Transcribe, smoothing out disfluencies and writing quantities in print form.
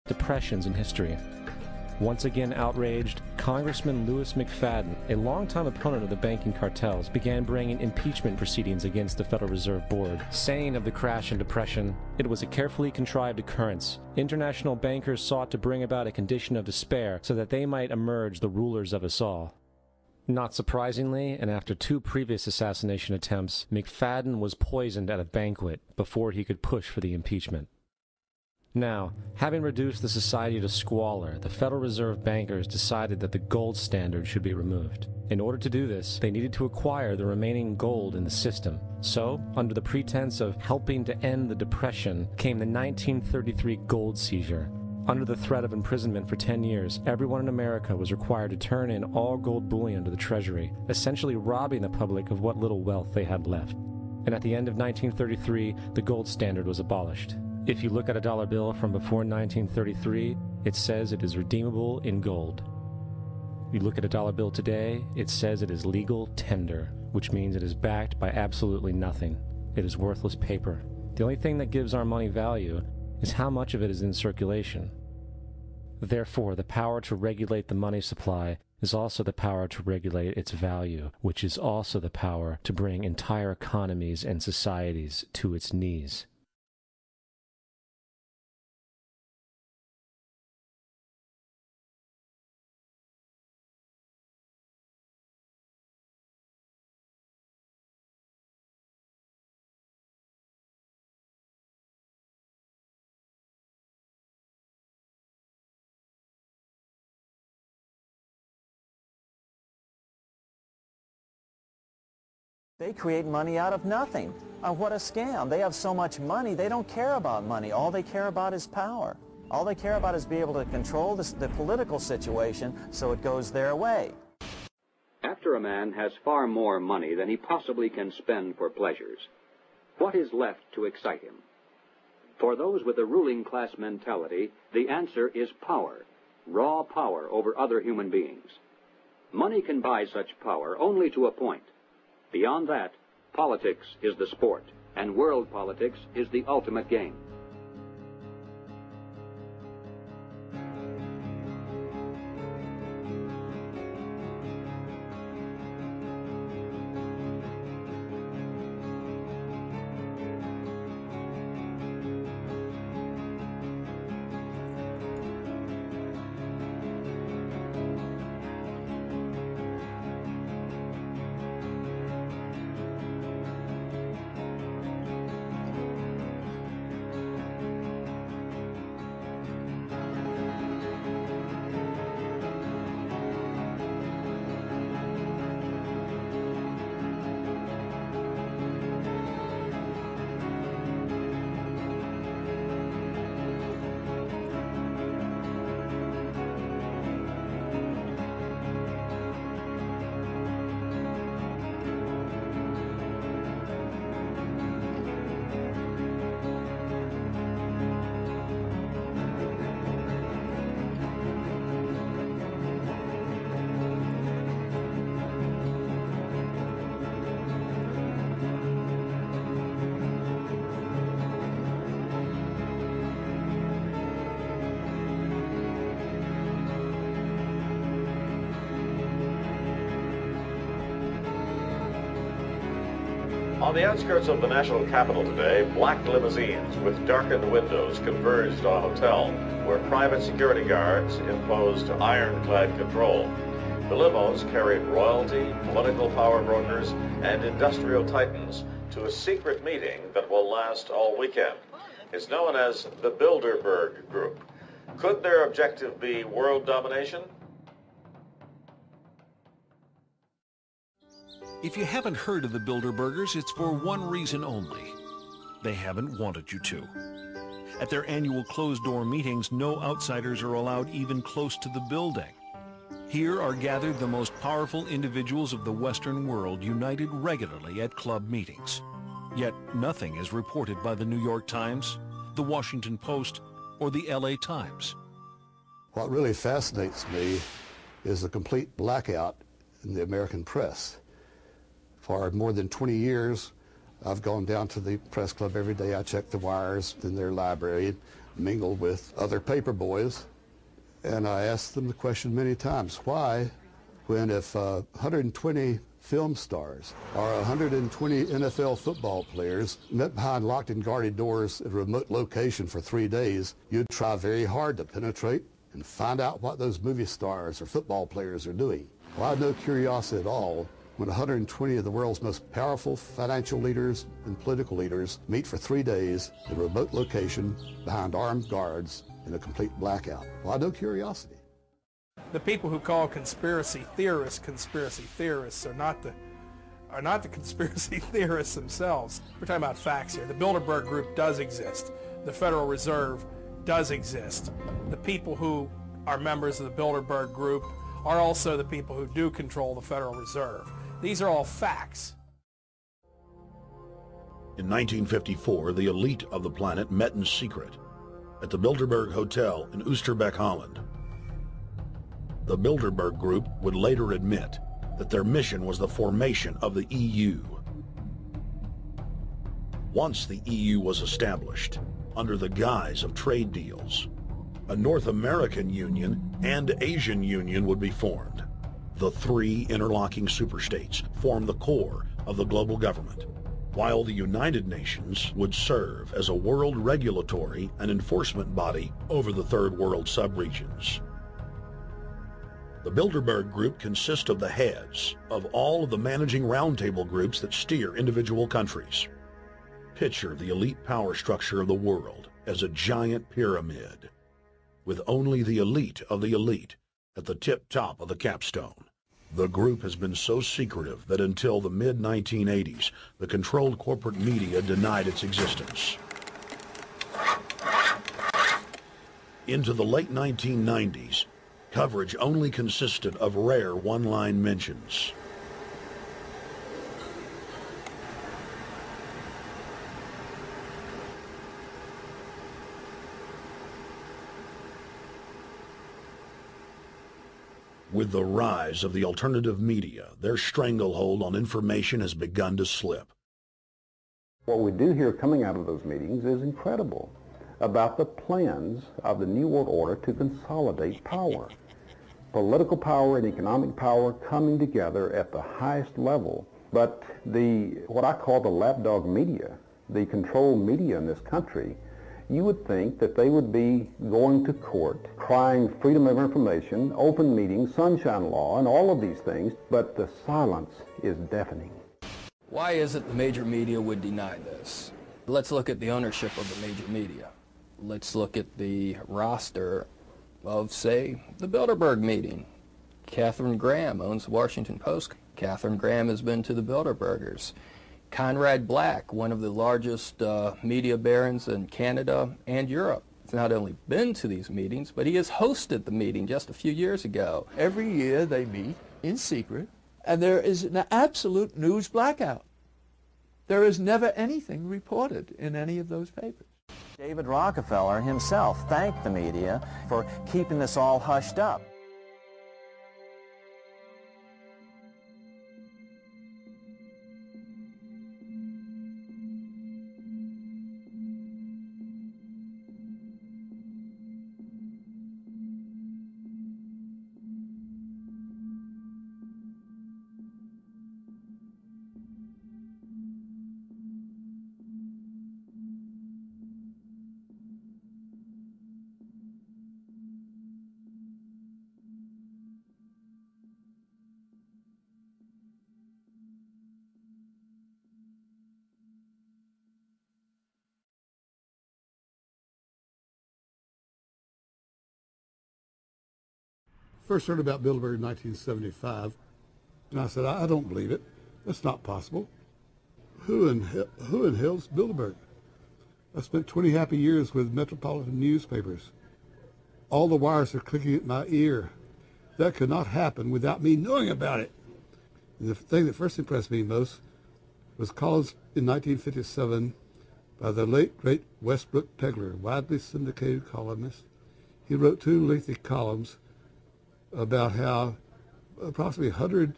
depressions in history. Once again outraged, Congressman Louis McFadden, a longtime opponent of the banking cartels, began bringing impeachment proceedings against the Federal Reserve Board, saying of the crash and depression, it was a carefully contrived occurrence. International bankers sought to bring about a condition of despair so that they might emerge the rulers of us all. Not surprisingly, and after 2 previous assassination attempts, McFadden was poisoned at a banquet before he could push for the impeachment. Now, having reduced the society to squalor, the Federal Reserve bankers decided that the gold standard should be removed. In order to do this, they needed to acquire the remaining gold in the system. So, under the pretense of helping to end the Depression, came the 1933 gold seizure. Under the threat of imprisonment for 10 years, everyone in America was required to turn in all gold bullion to the Treasury, essentially robbing the public of what little wealth they had left. And at the end of 1933, the gold standard was abolished. If you look at a dollar bill from before 1933, it says it is redeemable in gold. You look at a dollar bill today, it says it is legal tender, which means it is backed by absolutely nothing. It is worthless paper. The only thing that gives our money value is how much of it is in circulation. Therefore, the power to regulate the money supply is also the power to regulate its value, which is also the power to bring entire economies and societies to its knees. They create money out of nothing. What a scam. They have so much money, they don't care about money. All they care about is power. All they care about is being able to control the political situation so it goes their way. After a man has far more money than he possibly can spend for pleasures, what is left to excite him? For those with the ruling class mentality, the answer is power, raw power over other human beings. Money can buy such power only to a point. Beyond that, politics is the sport, and world politics is the ultimate game. On the outskirts of the national capital today, black limousines with darkened windows converged on a hotel where private security guards imposed ironclad control. The limos carried royalty, political power brokers, and industrial titans to a secret meeting that will last all weekend. It's known as the Bilderberg Group. Could their objective be world domination? If you haven't heard of the Bilderbergers, it's for one reason only. They haven't wanted you to. At their annual closed-door meetings, no outsiders are allowed even close to the building. Here are gathered the most powerful individuals of the Western world, united regularly at club meetings. Yet nothing is reported by the New York Times, the Washington Post, or the LA Times. What really fascinates me is the complete blackout in the American press. For more than 20 years, I've gone down to the press club every day. I check the wires in their library. mingled with other paper boys, and I asked them the question many times, why, when if 120 film stars or 120 NFL football players met behind locked and guarded doors at a remote location for 3 days, you'd try very hard to penetrate and find out what those movie stars or football players are doing. Well, I had no curiosity at all when 120 of the world's most powerful financial leaders and political leaders meet for 3 days in a remote location behind armed guards in a complete blackout. Well, I had no curiosity. The people who call conspiracy theorists are not the conspiracy theorists themselves. We're talking about facts here. The Bilderberg Group does exist. The Federal Reserve does exist. The people who are members of the Bilderberg Group are also the people who do control the Federal Reserve. These are all facts. In 1954, the elite of the planet met in secret at the Bilderberg Hotel in Oosterbeek, Holland. The Bilderberg Group would later admit that their mission was the formation of the EU. Once the EU was established, under the guise of trade deals, a North American Union and Asian Union would be formed. The three interlocking superstates formed the core of the global government, while the United Nations would serve as a world regulatory and enforcement body over the Third World subregions. The Bilderberg Group consists of the heads of all of the managing roundtable groups that steer individual countries. Picture the elite power structure of the world as a giant pyramid, with only the elite of the elite at the tip top of the capstone. The group has been so secretive that until the mid-1980s, the controlled corporate media denied its existence. Into the late 1990s, coverage only consisted of rare one-line mentions. With the rise of the alternative media, their stranglehold on information has begun to slip. What we do hear coming out of those meetings is incredible about the plans of the New World Order to consolidate power. Political power and economic power coming together at the highest level. But what I call the lapdog media, the controlled media in this country, you would think that they would be going to court, crying freedom of information, open meetings, sunshine law, and all of these things, but the silence is deafening. Why is it the major media would deny this? Let's look at the ownership of the major media. Let's look at the roster of, say, the Bilderberg meeting. Katharine Graham owns the Washington Post. Katharine Graham has been to the Bilderbergers. Conrad Black, one of the largest media barons in Canada and Europe, has not only been to these meetings, but he has hosted the meeting just a few years ago. Every year they meet in secret, and there is an absolute news blackout. There is never anything reported in any of those papers. David Rockefeller himself thanked the media for keeping this all hushed up. First heard about Bilderberg in 1975, and I said, I don't believe it. That's not possible. Who in hell's Bilderberg? I spent 20 happy years with metropolitan newspapers. All the wires are clicking at my ear. That could not happen without me knowing about it. And the thing that first impressed me most was columns in 1957 by the late, great Westbrook Pegler, widely syndicated columnist. He wrote 2 lengthy columns about how approximately 100